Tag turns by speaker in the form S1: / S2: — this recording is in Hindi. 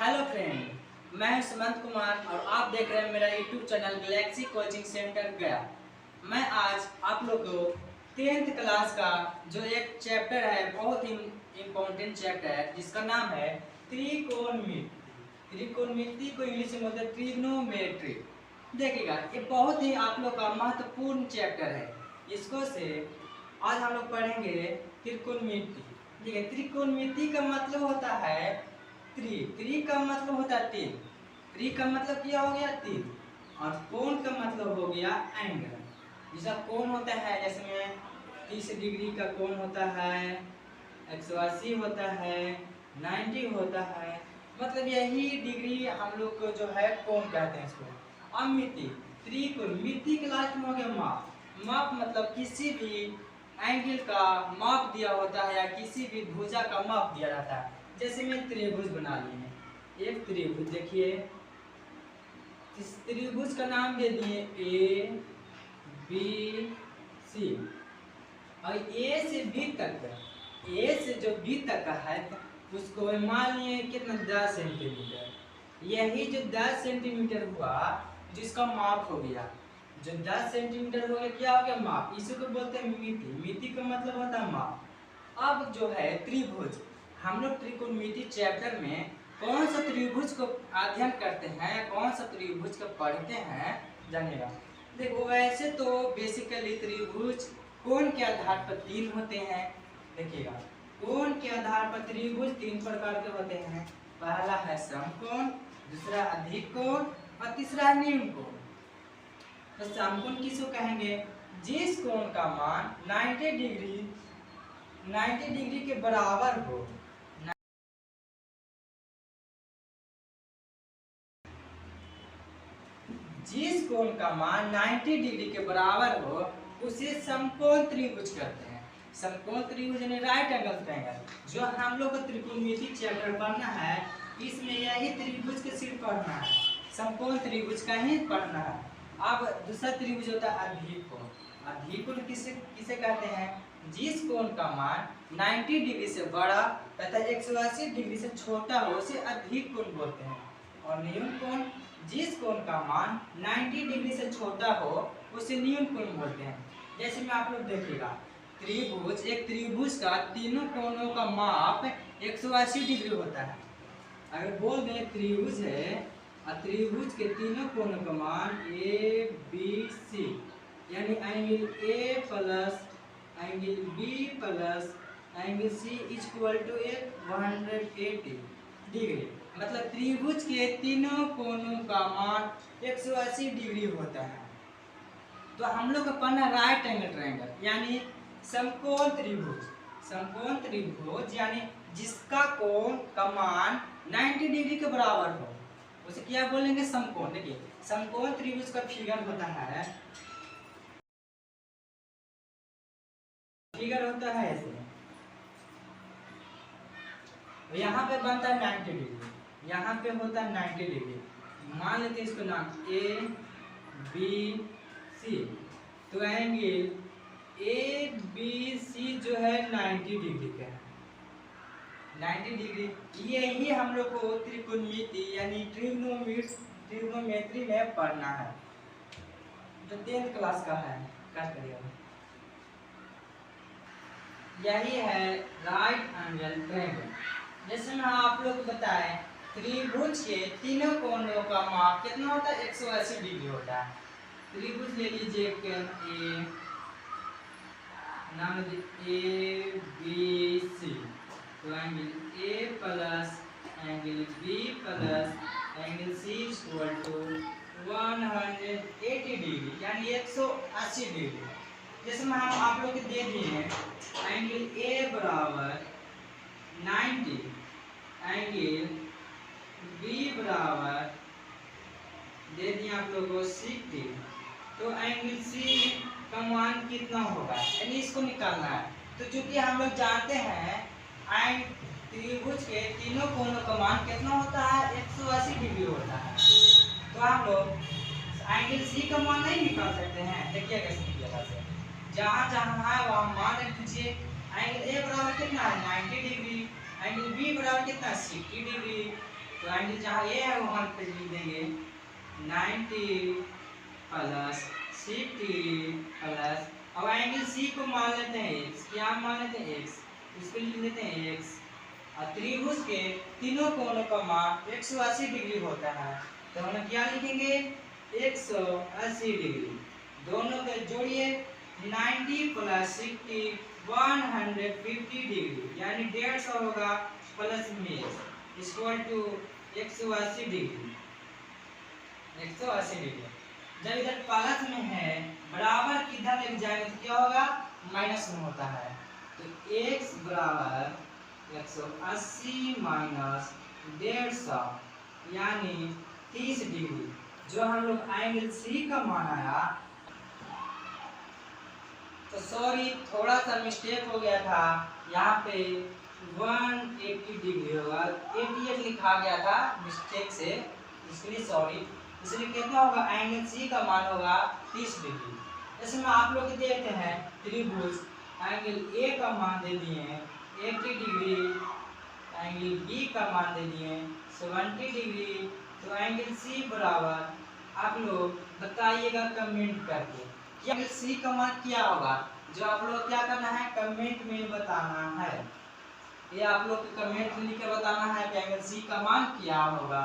S1: हेलो फ्रेंड, मैं सुमंत कुमार और आप देख रहे हैं मेरा YouTube channel Galaxy coaching centre गया। मैं आज आप लोग को 10th क्लास का जो एक चैप्टर है, बहुत ही इम्पोर्टेंट चैप्टर है, जिसका नाम है त्रिकोणमिति। त्रिकोणमिति को इंग्लिश में बोलते हैं ट्रिग्नोमेट्री। देखिएगा, ये बहुत ही आप लोग का महत्वपूर्ण चैप्टर है। इसको से आज हम लोग पढ़ेंगे त्रिकोणमिति। देखिए, त्रिकोणमिति का मतलब होता है त्रि का मतलब होता है तीन। त्रि का मतलब क्या हो गया? तीन। और कोण का मतलब हो गया एंगल। जैसा कोण होता है, जैसे में 30 डिग्री का कोण होता है, 180 होता है, 90 होता है। मतलब यही डिग्री हम लोग को जो है कोण कहते हैं इसको। अब मिति, त्रिकोण मिति के लास्ट में हो गया माप। माप मतलब किसी भी एंगल का माप दिया होता है या किसी भी भुजा का माप दिया जाता है। जैसे में त्रिभुज बना लिए, एक त्रिभुज देखिए, इस त्रिभुज का नाम दे दिए ए बी सी। और ए से बी तक, ए से जो बी तक का है उसको मान लिए कितना 10 सेंटीमीटर। यही जो 10 सेंटीमीटर हुआ जिसका माप हो गया, जो 10 सेंटीमीटर हो गया, क्या हो गया? माप। इसी को बोलते हैं मिति। मिति का मतलब होता है माप। अब जो है त्रिभुज, हम लोग त्रिकोणमिति चैप्टर में कौन सा त्रिभुज को अध्ययन करते हैं, कौन सा त्रिभुज को पढ़ते हैं, जानिएगा। देखो, वैसे तो बेसिकली त्रिभुज कोण के आधार पर तीन होते हैं। देखिएगा, कोण के आधार पर त्रिभुज तीन प्रकार के होते हैं। पहला है समकोण, दूसरा अधिक कोण और तीसरा है न्यून कोण। तो समकोण किसको कहेंगे? जिस कोण का मान 90 डिग्री के बराबर हो। जिस कोण का मान 90 डिग्री के बराबर हो उसे समकोण त्रिभुज कहते हैं। समकोण त्रिभुज यानी राइट एंगल ट्रायंगल। जो हम लोग को त्रिकोणमिति चैप्टर पढ़ना है, इसमें यही त्रिभुज के सिर्फ पढ़ना है, समकोण त्रिभुज का ही पढ़ना है। अब दूसरा त्रिभुज होता है अधिक कोण। अधिक कोण किसे किसे कहते हैं? जिस कोण का मान 90 डिग्री से बड़ा तथा 180 डिग्री से छोटा हो उसे अधिक कोण बोलते हैं। और न्यून कोण, जिस कोण का मान 90 डिग्री से छोटा हो उसे न्यून कोण बोलते हैं। जैसे में आप लोग देखिएगा, त्रिभुज, एक त्रिभुज का तीनों कोणों का माप 180 डिग्री होता है। अगर बोल दें त्रिभुज है और त्रिभुज के तीनों कोणों का मान ए बी सी, यानी angle A plus angle B plus angle C equal to 180 डिग्री। मतलब त्रिभुज के तीनों कोणों का मान 180 डिग्री होता है। तो हम लोग का पढ़ना राइट एंगल ट्रायंगल यानी समकोण त्रिभुज। समकोण त्रिभुज यानी जिसका कोण का मान 90 डिग्री के बराबर हो उसे क्या बोलेंगे? समकोण। देखिए, समकोण त्रिभुज का फिगर होता है, फिगर होता है ऐसे। यहाँ पे बनता है 90 डिग्री, यहाँ पे होता है 90 डिग्री। मान लेते हैं इसको नाम ए बी सी। तो एंगल ए बी सी जो है 90 डिग्री का है, 90 डिग्री। यही हम लोग को त्रिकोणमिति यानी ट्रिग्नोमेट्री में पढ़ना है, जो 10th क्लास का है। कर करिएगा, यही है राइट एंगल ट्रायंगल। जैसे मैं आप लोग को बताएं, त्रिभुज के तीनों कोणों का माप कितना होता है? 180 डिग्री होता है। त्रिभुज ले लीजिए, ए नाम ए बी सी। तो angle A plus angle B plus angle C equal to 180 degree यानी 180 डिग्री। जैसे मैं हम आप लोग के दे दिए हैं एंगल ए बराबर 90, एंगल बी बराबर दे दिए आप लोगों को 60। तो एंगल सी का मान कितना होगा, यानी इसको निकालना है। तो चूंकि हम लोग जानते हैं त्रिभुज के तीनों कोणों का मान कितना होता है? 180 डिग्री होता है। तो हम लोग एंगल सी का मान नहीं निकाल सकते हैं। देखिए कैसे निकलेगा, जहाँ जहाँ है वहाँ मान रख दीजिए। एंगल ए बराबर कितना है? 90 डिग्री। एंगल बी बराबर कितना? 60 डिग्री। तो एंगल जहाँ ए है वहाँ पे लिख देंगे 90 प्लस 60 प्लस, अब एंगल सी को मान लेते हैं एक्स, क्या मान लेते हैं एक्स, इसको लिख लेते हैं एक्स। और त्रिभुज के तीनों कोणों का मान 180 डिग्री होता है, तो हम क्या लिखेंगे 180 डिग्री। दोनों के जोड़िए 90 प्लस 60 150 डिग्री, यानी 150 होगा प्लस में इक्वल टू 180 डिग्री। 180 डिग्री जब इधर प्लस में है, बराबर किधर लेके जाएंगे तो क्या होगा, माइनस में होता है। तो x बराबर 180 माइनस 150 यानी 30 डिग्री। जो हम लोग एंगल सी का मान आया, तो सॉरी थोड़ा सा मिस्टेक हो गया था, यहाँ पे 180 डिग्री होगा, 88 लिखा गया था मिस्टेक से, इसलिए सॉरी। इसलिए कितना होगा, एंगल सी का मान होगा 30 डिग्री। इसमें आप लोग देखते हैं त्रिभुज एंगल ए का मान दे दिए हैं 80 डिग्री, एंगल बी का मान दे दिए 70 डिग्री, तो एंगल सी बराबर आप लोग बताइएगा कमेंट करके कि एंगल सी का मान क्या होगा। जो आप लोग क्या करना है, कमेंट में बताना है, ये आप लोग कमेंट में लिख के बताना है कि एंगल सी का मान क्या होगा।